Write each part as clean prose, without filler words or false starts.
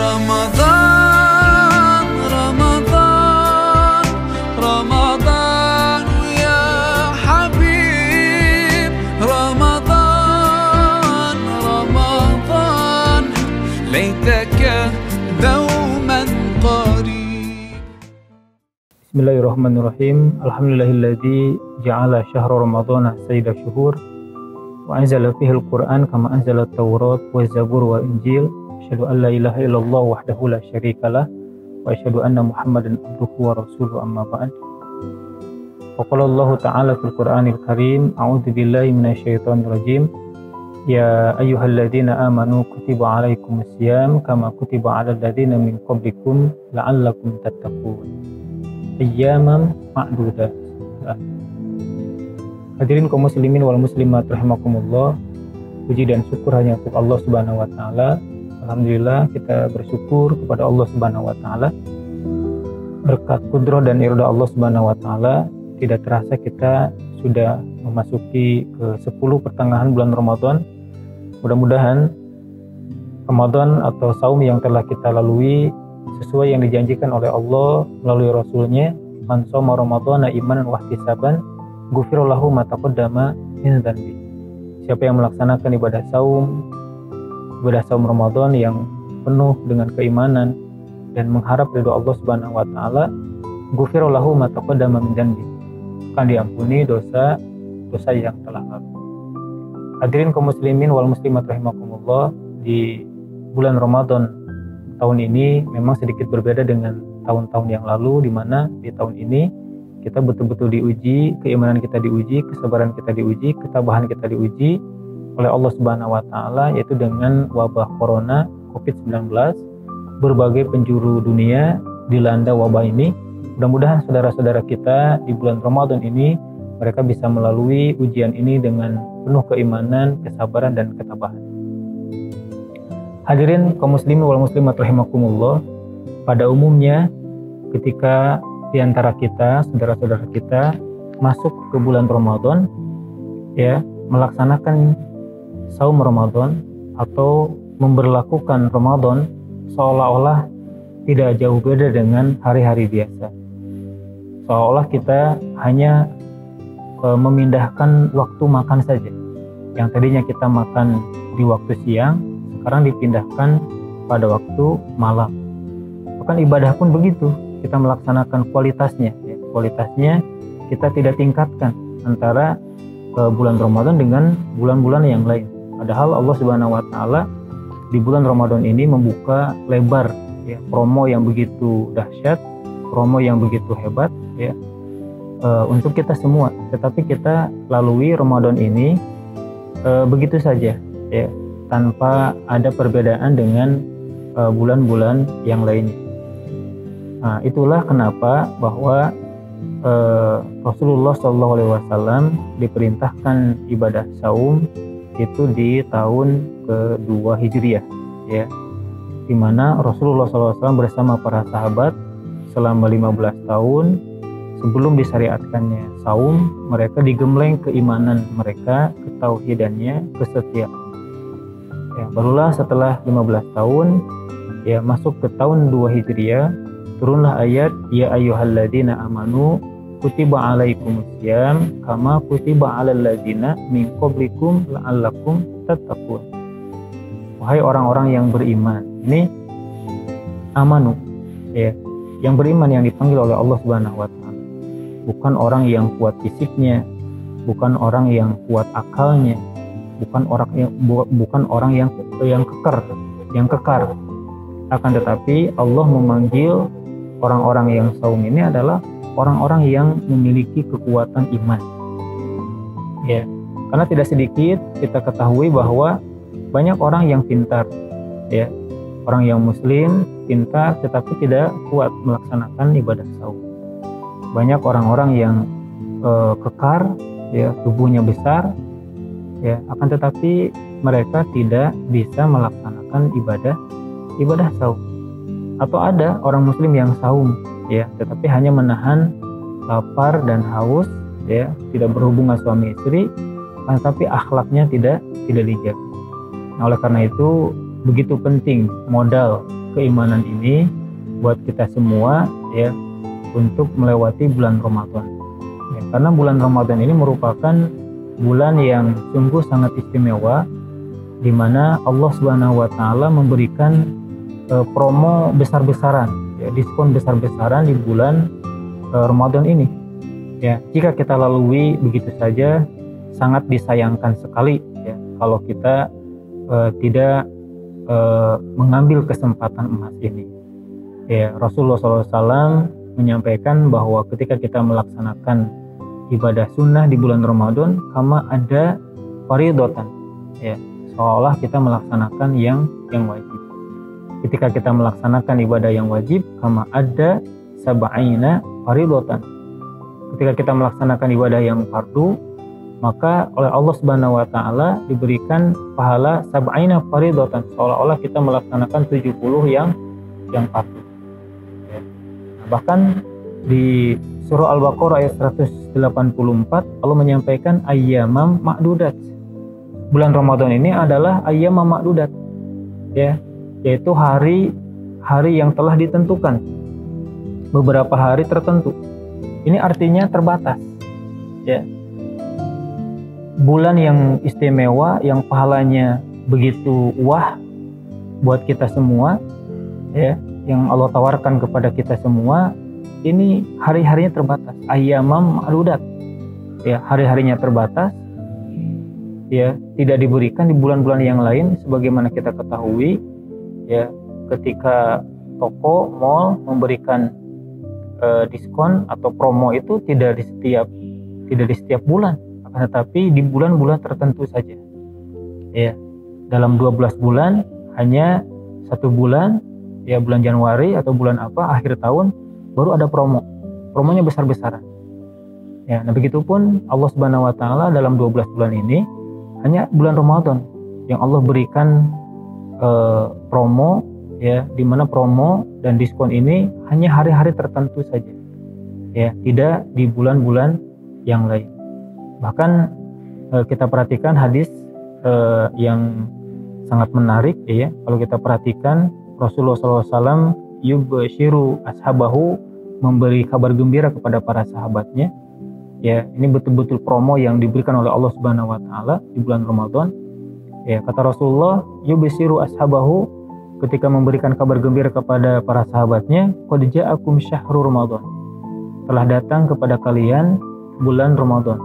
رمضان رمضان رمضان يا حبيب رمضان رمضان ليتك دوما قريب. Bismillahirrahmanirrahim. Alhamdulillahilladzi ja'ala syahra ramadhana sayyida syuhur wa anzala fihi al-Qur'an kama anzala at-Taurat wa az-Zabur wa Injil. Asyhadu an la ilaha illallah wahdahu la syarikalah wa asyhadu anna Muhammadan abduhu wa rasuluhu amma ba'd. Wa qala Allah ta'ala fil Qur'anil Karim, a'udzu billahi minasyaitonir rajim. Ya ayyuhalladzina amanu kutiba 'alaikumus syiyam kama kutiba 'alal ladzina min qablikum la'allakum tattaqun. Ayyaman ma'dudat. Hadirin kaum muslimin wal muslimat rahimakumullah. Puji dan syukur hanya untuk Allah Subhanahu wa taala. Alhamdulillah kita bersyukur kepada Allah Subhanahu wa taala. Berkat kudrah dan irada Allah Subhanahu wa taala, tidak terasa kita sudah memasuki ke 10 pertengahan bulan Ramadan. Mudah-mudahan Ramadan atau saum yang telah kita lalui sesuai yang dijanjikan oleh Allah melalui Rasulnya, man shoma ramadhana imanan wa ihtisaban ghufira lahu ma taqaddama min dzanbi. Siapa yang melaksanakan ibadah saum Ramadan yang penuh dengan keimanan dan mengharap ridho Allah Subhanahu wa taala, ghufira lahu ma taqaddama min dzanbi, akan diampuni dosa yang telah lalu. Hadirin kaum muslimin wal muslimat rahimakumullah, di bulan Ramadan tahun ini memang sedikit berbeda dengan tahun-tahun yang lalu, di mana di tahun ini kita betul-betul diuji, keimanan kita diuji, kesabaran kita diuji, ketabahan kita diuji oleh Allah Subhanahu wa taala, yaitu dengan wabah corona COVID-19. Berbagai penjuru dunia dilanda wabah ini. Mudah-mudahan saudara-saudara kita di bulan Ramadan ini mereka bisa melalui ujian ini dengan penuh keimanan, kesabaran dan ketabahan. Hadirin kaum muslimin wal muslimat rahimakumullah, pada umumnya ketika di antara kita, saudara-saudara kita masuk ke bulan Ramadan, ya, melaksanakan saum Ramadan atau memberlakukan Ramadan seolah-olah tidak jauh beda dengan hari-hari biasa. Seolah-olah kita hanya memindahkan waktu makan saja. Yang tadinya kita makan di waktu siang, sekarang dipindahkan pada waktu malam. Bahkan ibadah pun begitu, kita melaksanakan kualitasnya. Kualitasnya kita tidak tingkatkan antara bulan Ramadan dengan bulan-bulan yang lain. Padahal Allah Subhanahu wa taala di bulan Ramadan ini membuka lebar, ya, promo yang begitu dahsyat, promo yang begitu hebat, ya, untuk kita semua. Tetapi kita lalui Ramadan ini begitu saja, ya, tanpa ada perbedaan dengan bulan-bulan yang lainnya. Nah, itulah kenapa bahwa Rasulullah SAW diperintahkan ibadah saum itu di tahun kedua Hijriah, ya, di mana Rasulullah SAW bersama para sahabat selama 15 tahun sebelum disyariatkannya saum, mereka digembleng keimanan mereka, ketauhidannya, kesetiaan. Ya, barulah setelah 15 tahun, ya, masuk ke tahun 2 Hijriah, turunlah ayat ya ayyuhalladzina amanu kutiba alaikumus syiyam kama kutiba alal ladzina min qablikum la'allakum tattaqun. Wahai orang-orang yang beriman. Ini amanu, ya, yang beriman yang dipanggil oleh Allah Subhanahu wa taala. Bukan orang yang kuat fisiknya, bukan orang yang kuat akalnya, bukan orang yang kekar. Akan tetapi Allah memanggil orang-orang yang saum ini adalah orang-orang yang memiliki kekuatan iman. Ya, karena tidak sedikit kita ketahui bahwa banyak orang yang pintar, ya, orang yang muslim pintar tetapi tidak kuat melaksanakan ibadah saum. Banyak orang-orang yang kekar, ya, tubuhnya besar, ya, akan tetapi mereka tidak bisa melaksanakan ibadah saum. Atau ada orang muslim yang saum, ya, tetapi hanya menahan lapar dan haus, ya, tidak berhubungan suami istri, tetapi akhlaknya tidak dijaga. Nah, oleh karena itu begitu penting modal keimanan ini buat kita semua ya untuk melewati bulan Ramadan. Ya, karena bulan Ramadan ini merupakan bulan yang sungguh sangat istimewa, di mana Allah Subhanahu wa taala memberikan promo besar-besaran, ya, diskon besar-besaran di bulan Ramadan ini. Ya, jika kita lalui begitu saja, sangat disayangkan sekali ya kalau kita tidak mengambil kesempatan emas ini. Ya, Rasulullah SAW menyampaikan bahwa ketika kita melaksanakan ibadah sunnah di bulan Ramadan, kama ada faridotan, ya, seolah kita melaksanakan yang wajib. Ketika kita melaksanakan ibadah yang wajib, kama ada sab'ina faridotan. Ketika kita melaksanakan ibadah yang fardu, maka oleh Allah Subhanahu wa taala diberikan pahala sab'ina faridotan, seolah-olah kita melaksanakan 70 yang fardu. Ya. Nah, bahkan di surah Al-Baqarah ayat 184 Allah menyampaikan ayyamam ma'dudat. Bulan Ramadan ini adalah ayyamam ma'dudat, ya, yaitu hari yang telah ditentukan, beberapa hari tertentu. Ini artinya terbatas, ya. Bulan yang istimewa, yang pahalanya begitu wah buat kita semua, ya, yang Allah tawarkan kepada kita semua, ini hari-harinya terbatas, ayyamam ma'dudat, ya, hari-harinya terbatas, ya, tidak diberikan di bulan-bulan yang lain. Sebagaimana kita ketahui, ya, ketika toko, mall memberikan diskon atau promo itu tidak di setiap bulan, akan tetapi di bulan-bulan tertentu saja, ya. Dalam 12 bulan hanya 1 bulan, ya, bulan Januari atau bulan akhir tahun baru ada promonya besar-besaran, ya. Nah, begitupun Allah Subhanahu wa taala dalam 12 bulan ini hanya bulan Ramadan yang Allah berikan promo, ya, di mana promo dan diskon ini hanya hari-hari tertentu saja, ya, tidak di bulan-bulan yang lain. Bahkan kita perhatikan hadis yang sangat menarik, ya, kalau kita perhatikan Rasulullah SAW yubshiru ashabahu, memberi kabar gembira kepada para sahabatnya, ya. Ini betul-betul promo yang diberikan oleh Allah Subhanahu wa taala di bulan Ramadan, ya. Kata Rasulullah yubshiru ashabahu, ketika memberikan kabar gembira kepada para sahabatnya, qad ja'akum syahrul ramadan, telah datang kepada kalian bulan Ramadan,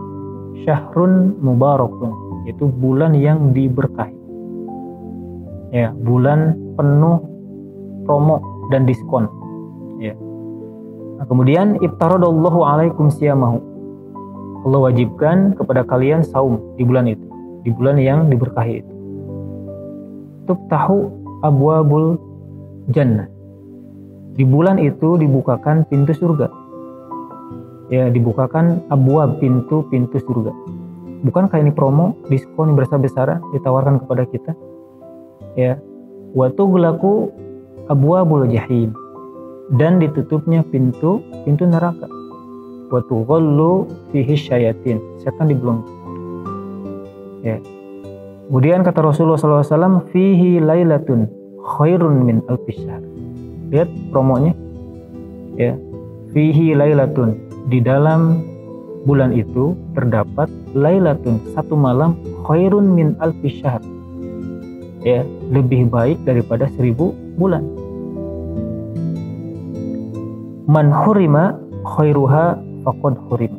syahrun mubarakun, yaitu bulan yang diberkahi, ya, bulan penuh promo dan diskon, ya. Nah, kemudian iftaradallahu alaikum siyamahu, Allah wajibkan kepada kalian saum di bulan itu, di bulan yang diberkahi itu. Tuftahu abwabul jannah, di bulan itu dibukakan pintu surga, ya, dibukakan abwab, pintu surga. Bukankah ini promo, diskon besar-besaran ditawarkan kepada kita, ya. Wa tughlaqu abwabul jahim, dan ditutupnya pintu neraka. Wa tughallu fihi syayatin, setan dibelenggu, ya. Kemudian kata Rasulullah SAW, fihi lailatun khairun min alfi syahr. Lihat promonya, ya, fihi lailatun, di dalam bulan itu terdapat lailatun, 1 malam, khairun min alfi syahr, ya, lebih baik daripada 1000 bulan. Man hurima khairuha faqad hurima,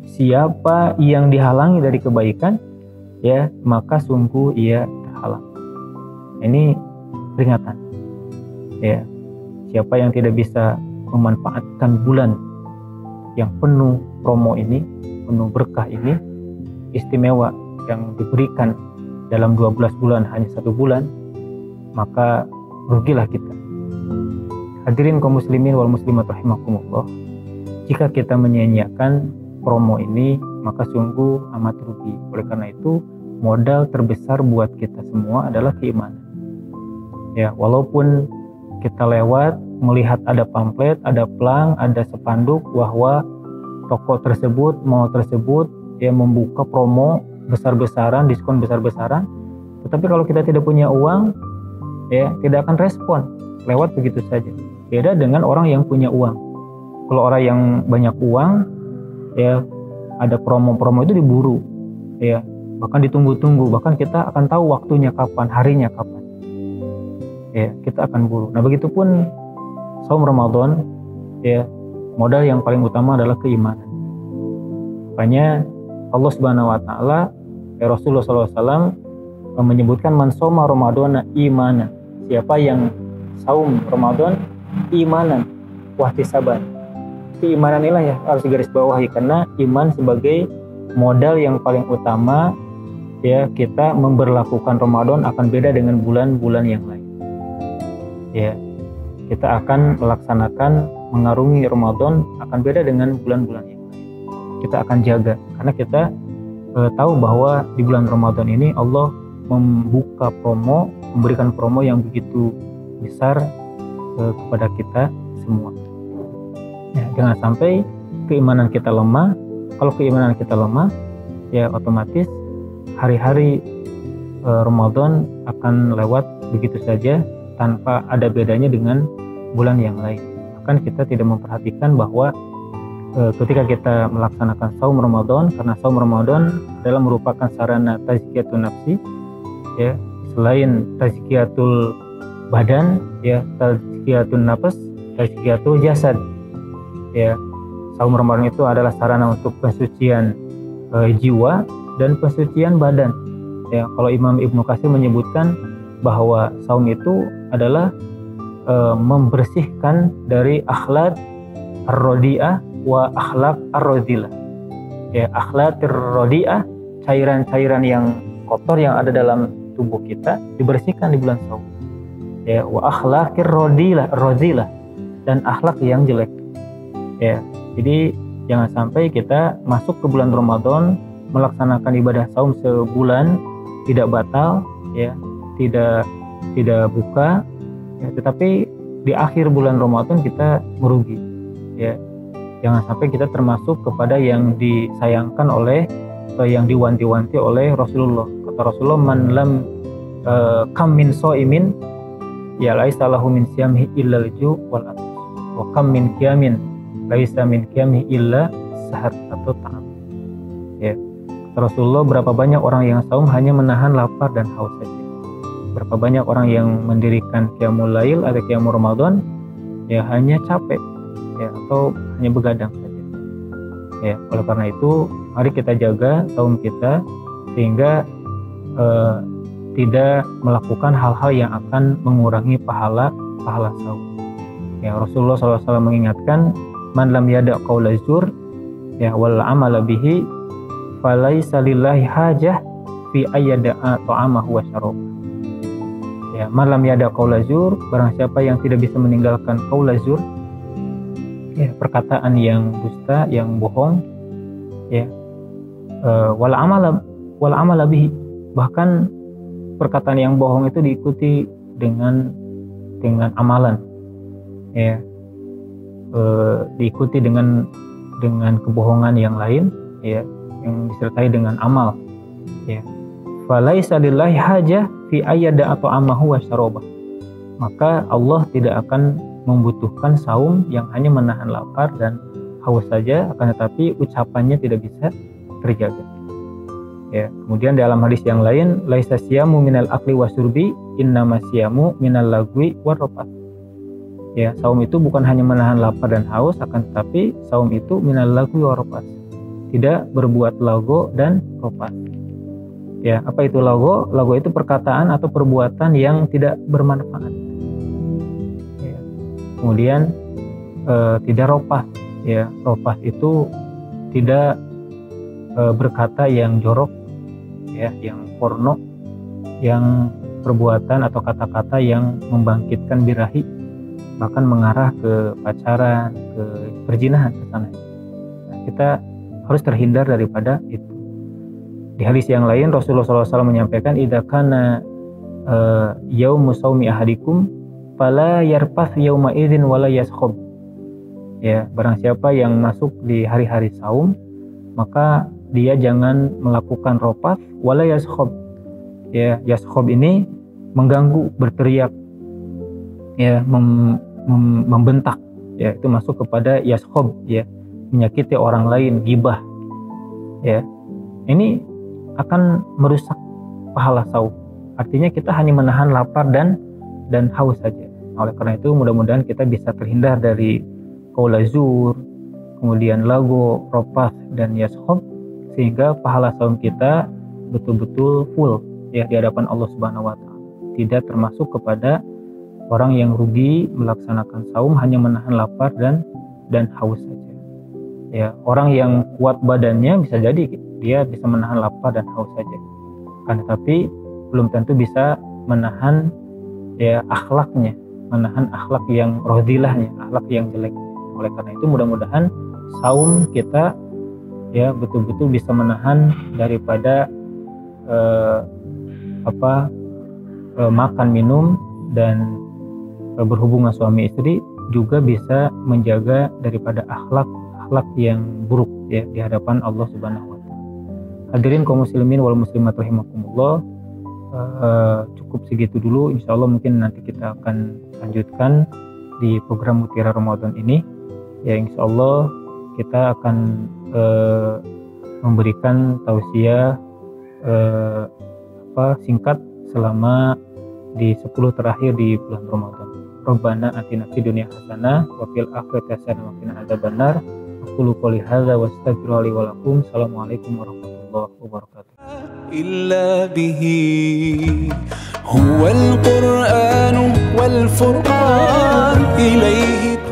siapa yang dihalangi dari kebaikan, ya, maka sungguh ia terhalang. Ini peringatan, ya. Siapa yang tidak bisa memanfaatkan bulan yang penuh promo ini, penuh berkah ini, istimewa yang diberikan dalam 12 bulan hanya 1 bulan, maka rugilah kita. Hadirin kaum muslimin wal muslimat rahimakumullah, jika kita menyia-nyiakan promo ini, maka sungguh amat rugi. Oleh karena itu, modal terbesar buat kita semua adalah keimanan, ya. Walaupun kita lewat melihat ada pamflet, ada plang, ada spanduk bahwa toko tersebut, mall tersebut, ya, membuka promo besar-besaran, diskon besar-besaran, tetapi kalau kita tidak punya uang, ya tidak akan respon, lewat begitu saja. Beda dengan orang yang punya uang. Kalau orang yang banyak uang, ya ada promo-promo itu diburu, ya bahkan ditunggu-tunggu, bahkan kita akan tahu waktunya kapan, harinya kapan, ya kita akan buru. Nah begitupun saum Ramadan, ya modal yang paling utama adalah keimanan. Makanya Allah Subhanahu Wa Taala, ya Rasulullah SAW menyebutkan man shoma Ramadana imanan, siapa yang saum Ramadan imanan wahtisaban. Keimanan inilah ya harus digaris bawahi, karena iman sebagai modal yang paling utama, ya kita memberlakukan Ramadan akan beda dengan bulan-bulan yang lain. Ya, kita akan melaksanakan mengarungi Ramadan akan beda dengan bulan-bulan yang lain. Kita akan jaga karena kita tahu bahwa di bulan Ramadan ini Allah membuka promo, memberikan promo yang begitu besar kepada kita semua. Ya, jangan sampai keimanan kita lemah. Kalau keimanan kita lemah, ya otomatis hari-hari Ramadan akan lewat begitu saja tanpa ada bedanya dengan bulan yang lain. Bahkan kita tidak memperhatikan bahwa ketika kita melaksanakan saum Ramadan, karena saum Ramadan adalah merupakan sarana tazkiyatun nafsi, ya selain tazkiyatul badan, ya tazkiyatun nafs, tazkiyatul jasad. Ya, saum Ramadan itu adalah sarana untuk pensucian jiwa dan pensucian badan. Ya, kalau Imam Ibnu Katsir menyebutkan bahwa saum itu adalah membersihkan dari akhlak ar-radi'ah wa akhlak ar-radilah. Ya, akhlak ar-radi'ah, cairan-cairan yang kotor yang ada dalam tubuh kita dibersihkan di bulan saum. Ya, wa akhlakir radilah dan akhlak yang jelek. Ya, jadi jangan sampai kita masuk ke bulan Ramadan melaksanakan ibadah saum sebulan tidak batal, ya, tidak buka, ya, tetapi di akhir bulan Ramadan kita merugi. Ya, jangan sampai kita termasuk kepada yang disayangkan oleh atau yang diwanti-wanti oleh Rasulullah. Kata Rasulullah, man lam kam min shaimin ya laisa lahu min siyamihi illa al-ju' wal atas, wa kam min qiyamin laisa min qiyamihi illa sahar atau ta'am. Ya, Rasulullah, berapa banyak orang yang saum hanya menahan lapar dan haus saja. Berapa banyak orang yang mendirikan qiyamul lail atau qiyamul Ramadan, ya hanya capek, ya atau hanya begadang saja. Ya, oleh karena itu mari kita jaga saum kita sehingga tidak melakukan hal-hal yang akan mengurangi pahala saum. Ya, Rasulullah SAW mengingatkan, man lam yada' qaula zur, ya wal amala bihi falaisa lillahi hajah fi ayyada'a ta'amahu wa syarab. Ya, man lam yada' qaula zur, barang siapa yang tidak bisa meninggalkan qaula zur, ya perkataan yang dusta, yang bohong, ya wal amala bihi, bahkan perkataan yang bohong itu diikuti dengan amalan, ya diikuti dengan kebohongan yang lain, ya yang disertai dengan amal, ya falaisa lillahi hajah fi ayyada atau amahu wa syarabah, maka Allah tidak akan membutuhkan saum yang hanya menahan lapar dan haus saja, akan tetapi ucapannya tidak bisa terjaga. Ya, kemudian dalam hadis yang lain, laisa siyamu minal akli wasurbi innama siyamu minal lagwi warrafat. Ya, saum itu bukan hanya menahan lapar dan haus, akan tetapi saum itu minal lagwi warrafat, tidak berbuat lago dan rofat. Ya, apa itu lago? Lago itu perkataan atau perbuatan yang tidak bermanfaat. Ya. Kemudian tidak rofat. Ya, rofat itu tidak berkata yang jorok, ya, yang porno, yang perbuatan atau kata-kata yang membangkitkan birahi, bahkan mengarah ke pacaran, ke perzinahan ke sana. Nah, kita harus terhindar daripada itu. Di hadis yang lain Rasulullah SAW menyampaikan, idza kana yaumu shaumi ahadikum fala yarfas yauma idzin wala yaskhab. Ya, barang siapa yang masuk di hari-hari saum, maka dia jangan melakukan rofas wala yaskhab. Ya, yaskhab ini mengganggu, berteriak, ya membentak, ya itu masuk kepada yashob, ya menyakiti orang lain, gibah, ya ini akan merusak pahala saum. Artinya kita hanya menahan lapar dan haus saja. Oleh karena itu mudah-mudahan kita bisa terhindar dari qaula zur, kemudian lago, ropath, dan yashob, sehingga pahala saum kita betul-betul full ya di hadapan Allah Subhanahu wa taala. Tidak termasuk kepada orang yang rugi melaksanakan saum hanya menahan lapar dan haus saja. Ya, orang yang kuat badannya bisa jadi dia bisa menahan lapar dan haus saja. Kan tapi belum tentu bisa menahan ya akhlaknya, menahan akhlak yang radhilahnya, akhlak yang jelek. Oleh karena itu mudah-mudahan saum kita ya betul-betul bisa menahan daripada makan minum dan berhubungan suami istri, juga bisa menjaga daripada akhlak yang buruk ya di hadapan Allah Subhanahu wa taala. Hadirin kaum muslimin wal muslimat rahimakumullah, cukup segitu dulu. Insyaallah mungkin nanti kita akan lanjutkan di program Mutiara Ramadan ini. Ya insyaallah kita akan memberikan tausiah singkat selama di 10 terakhir di bulan Ramadan. Rabbana atina fid dunya hasanah wa fil akhirati hasanah wa qina adzabannar. Aqulu qouli hadza wa astaghfiru li wa lakum. Assalamualaikum warahmatullahi wabarakatuh. إلا به هو القرآن والفرقان إليه